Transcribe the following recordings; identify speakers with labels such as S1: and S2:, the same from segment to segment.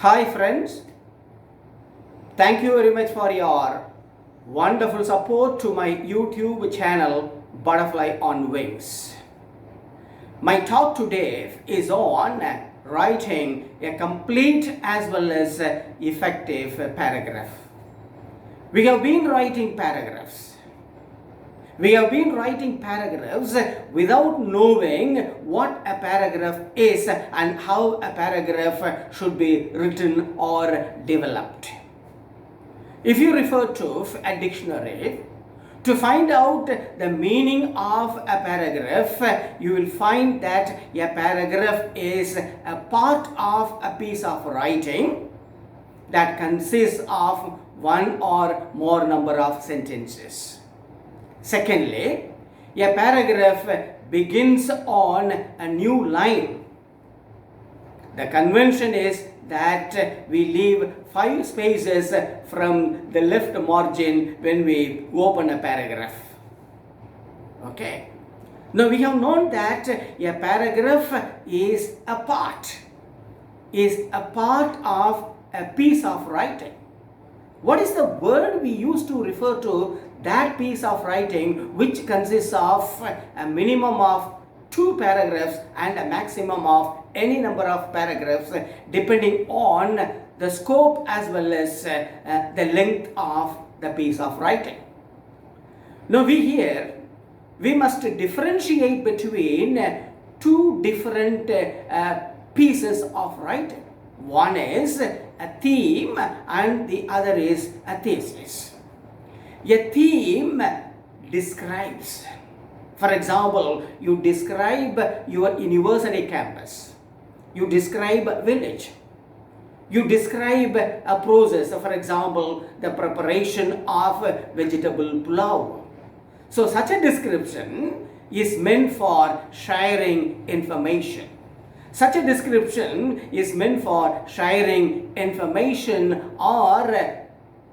S1: Hi friends, thank you very much for your wonderful support to my YouTube channel Butterfly on Wings. My talk today is on writing a complete as well as effective paragraph. We have been writing paragraphs. We have been writing paragraphs without knowing what a paragraph is and how a paragraph should be written or developed. If you refer to a dictionary to find out the meaning of a paragraph, you will find that a paragraph is a part of a piece of writing that consists of one or more number of sentences. Secondly, a paragraph begins on a new line. The convention is that we leave 5 spaces from the left margin when we open a paragraph. Okay. Now we have known that a paragraph is a part of a piece of writing. What is the word we use to refer to that piece of writing which consists of a minimum of 2 paragraphs and a maximum of any number of paragraphs depending on the scope as well as the length of the piece of writing. Now we must differentiate between 2 different pieces of writing. One is a theme and the other is a thesis. A theme describes. For example, you describe your university campus. You describe a village. You describe a process. For example, the preparation of vegetable pulao. So such a description is meant for sharing information. Such a description is meant for sharing information or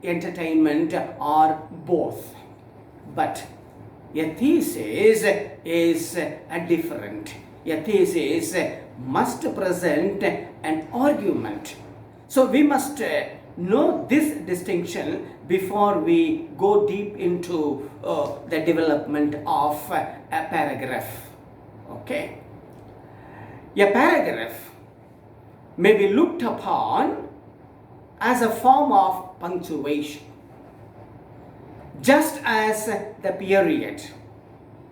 S1: entertainment or both. But a thesis is different. A thesis must present an argument. So we must know this distinction before we go deep into the development of a paragraph. Okay. A paragraph may be looked upon as a form of punctuation, just as the period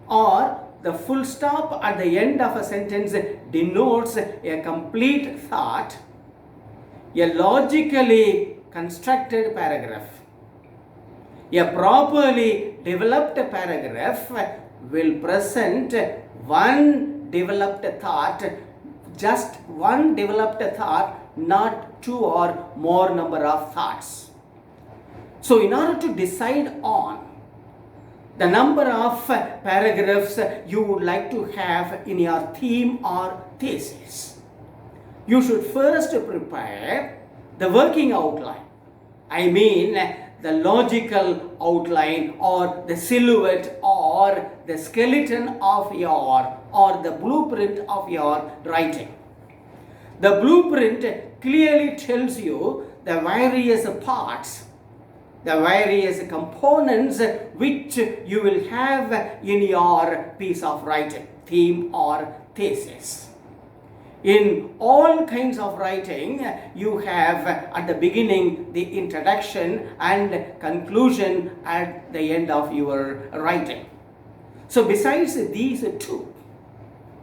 S1: or the full stop at the end of a sentence denotes a complete thought. A logically constructed paragraph, a properly developed paragraph will present one developed thought, just one developed thought, not 2 or more number of thoughts. So in order to decide on the number of paragraphs you would like to have in your theme or thesis, you should first prepare the working outline. I mean the logical outline or the silhouette or the skeleton of your or the blueprint of your writing. The blueprint clearly tells you the various parts, the various components which you will have in your piece of writing, theme or thesis. In all kinds of writing, you have at the beginning the introduction and conclusion at the end of your writing. So besides these 2,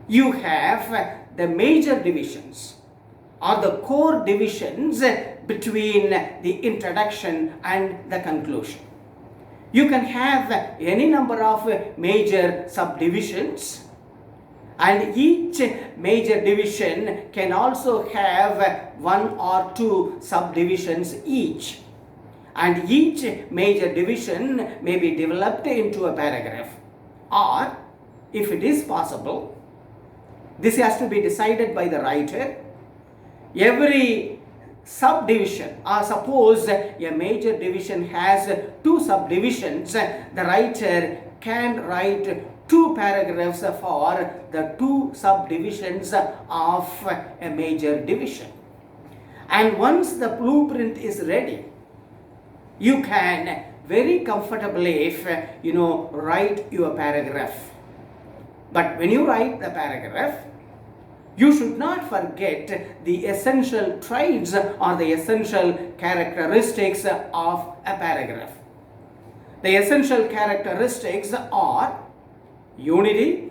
S1: you have the major divisions or the core divisions between the introduction and the conclusion. You can have any number of major subdivisions, and each major division can also have 1 or 2 subdivisions each. And each major division may be developed into a paragraph. Or, if it is possible, this has to be decided by the writer. Every subdivision, or suppose a major division has 2 subdivisions, the writer can write 2 paragraphs for the 2 subdivisions of a major division. And once the blueprint is ready, you can very comfortably, write your paragraph. But when you write the paragraph, you should not forget the essential traits or the essential characteristics of a paragraph. The essential characteristics are unity,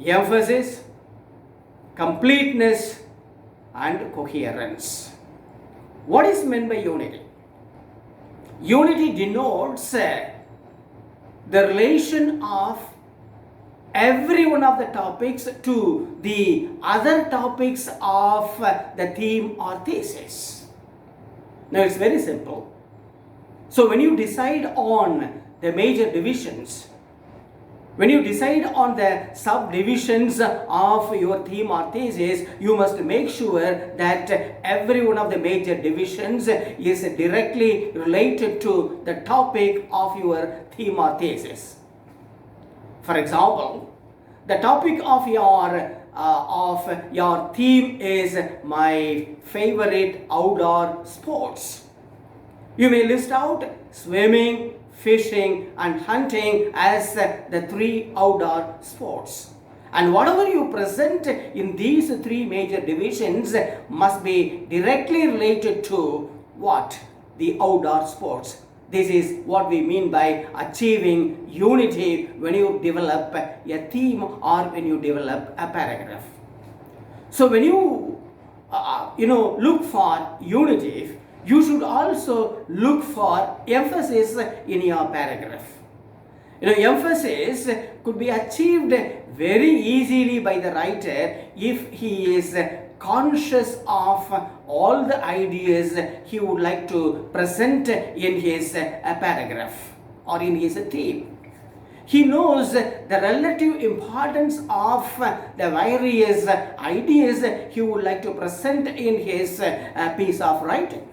S1: emphasis, completeness, and coherence. What is meant by unity? Unity denotes the relation of every one of the topics to the other topics of the theme or thesis. Now it's very simple. So when you decide on the major divisions, when you decide on the subdivisions of your theme or thesis, you must make sure that every one of the major divisions is directly related to the topic of your theme or thesis. For example, the topic of your theme is my favorite outdoor sports. You may list out swimming, fishing, and hunting as the 3 outdoor sports. And whatever you present in these 3 major divisions must be directly related to what? The outdoor sports. This is what we mean by achieving unity when you develop a theme or when you develop a paragraph. So when you look for unity, you should also look for emphasis in your paragraph. Emphasis could be achieved very easily by the writer if he is conscious of all the ideas he would like to present in his paragraph or in his theme. He knows the relative importance of the various ideas he would like to present in his piece of writing.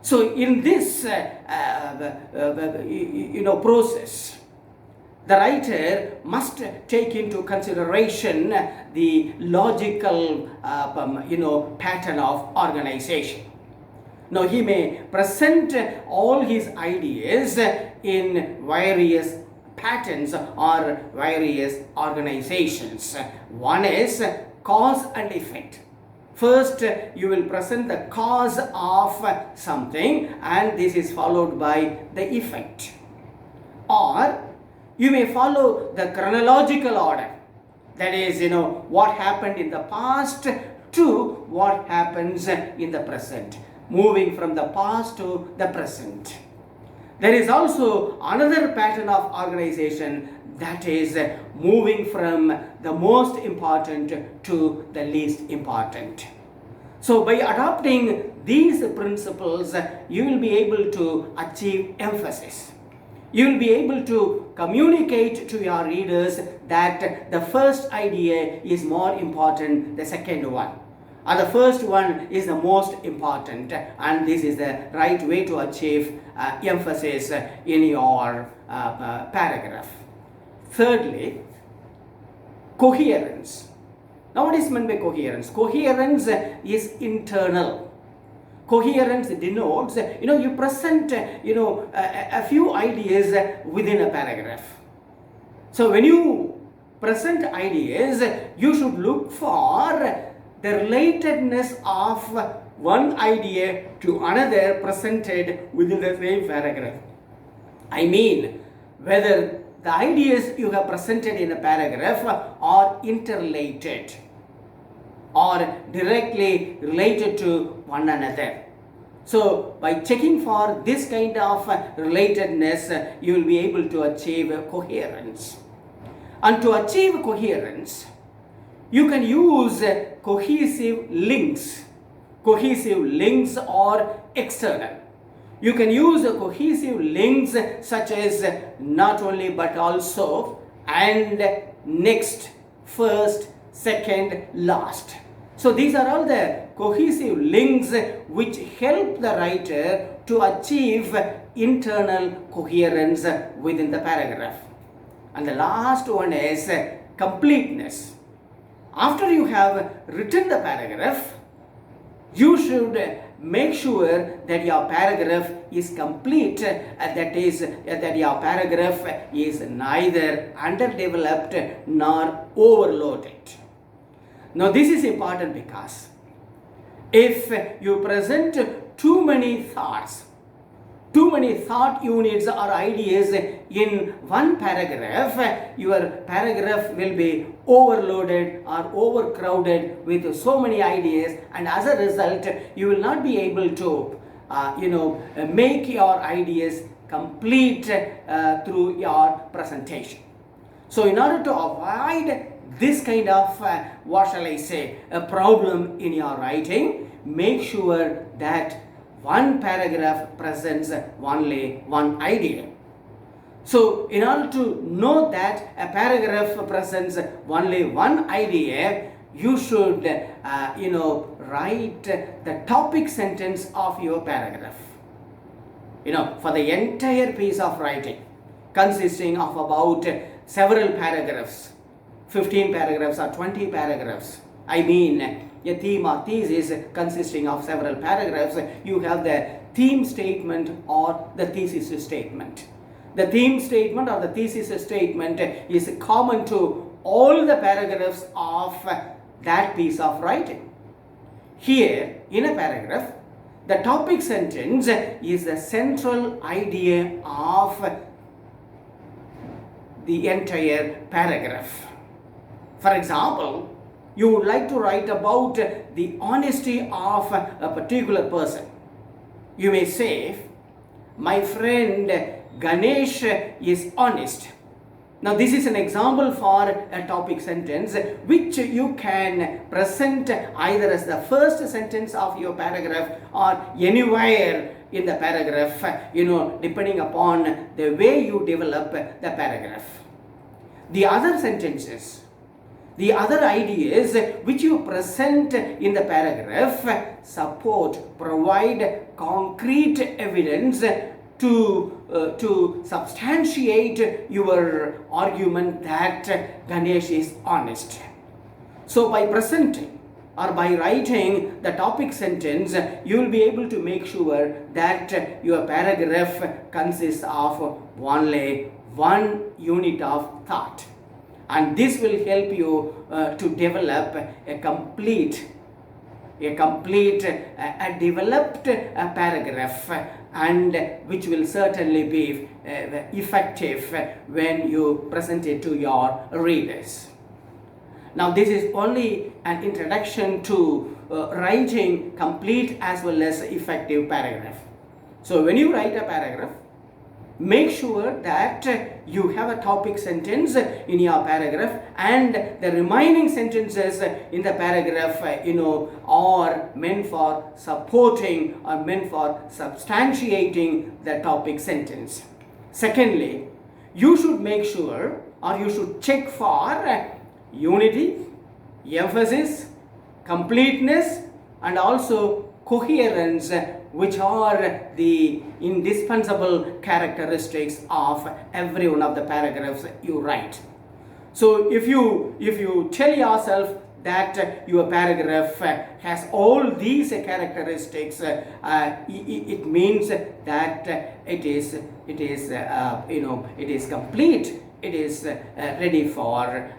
S1: So in this process, the writer must take into consideration the logical pattern of organization. Now he may present all his ideas in various patterns or various organizations. One is cause and effect. First, you will present the cause of something, and this is followed by the effect. Or you may follow the chronological order. That is, what happened in the past to what happens in the present. Moving from the past to the present. There is also another pattern of organization, that is moving from the most important to the least important. So by adopting these principles, you will be able to achieve emphasis. You will be able to communicate to your readers that the first idea is more important than the second one. And the first one is the most important, and this is the right way to achieve emphasis in your paragraph. Thirdly, coherence. Now what is meant by coherence? Coherence is internal. Coherence denotes, you present, a few ideas within a paragraph. So when you present ideas, you should look for the relatedness of one idea to another presented within the same paragraph. I mean, whether the ideas you have presented in a paragraph are interrelated or directly related to one another. So by checking for this kind of relatedness, you will be able to achieve coherence. And to achieve coherence, you can use cohesive links. Cohesive links are external. You can use cohesive links such as not only but also, and, next, first, second, last. So these are all the cohesive links which help the writer to achieve internal coherence within the paragraph. And the last one is completeness. After you have written the paragraph, you should make sure that your paragraph is complete, that is, that your paragraph is neither underdeveloped nor overloaded. Now, this is important because if you present too many thoughts, too many thought units or ideas in one paragraph, your paragraph will be overloaded or overcrowded with so many ideas, and as a result, you will not be able to, make your ideas complete through your presentation. So, in order to avoid this kind of, a problem in your writing, make sure that one paragraph presents only one idea. So, in order to know that a paragraph presents only one idea, you should, write the topic sentence of your paragraph. For the entire piece of writing, consisting of about several paragraphs, 15 paragraphs or 20 paragraphs. I mean, a theme or thesis consisting of several paragraphs, you have the theme statement or the thesis statement. The theme statement or the thesis statement is common to all the paragraphs of that piece of writing. Here, in a paragraph, the topic sentence is the central idea of the entire paragraph. For example, you would like to write about the honesty of a particular person. You may say, my friend Ganesh is honest. Now, this is an example for a topic sentence which you can present either as the first sentence of your paragraph or anywhere in the paragraph, depending upon the way you develop the paragraph. The other sentences, the other ideas which you present in the paragraph provide concrete evidence to substantiate your argument that Ganesh is honest. So, by presenting or by writing the topic sentence, you will be able to make sure that your paragraph consists of only one unit of thought. And this will help you to develop a developed paragraph, and which will certainly be effective when you present it to your readers. Now, this is only an introduction to writing complete as well as effective paragraph. So, when you write a paragraph, make sure that you have a topic sentence in your paragraph, and the remaining sentences in the paragraph, are meant for supporting or meant for substantiating the topic sentence. Secondly, you should make sure or you should check for unity, emphasis, completeness, and also coherence, which are the indispensable characteristics of every one of the paragraphs you write. So if you tell yourself that your paragraph has all these characteristics, it means that it is complete. It is ready for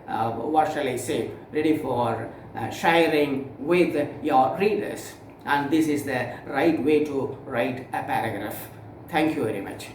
S1: ready for sharing with your readers. And this is the right way to write a paragraph. Thank you very much.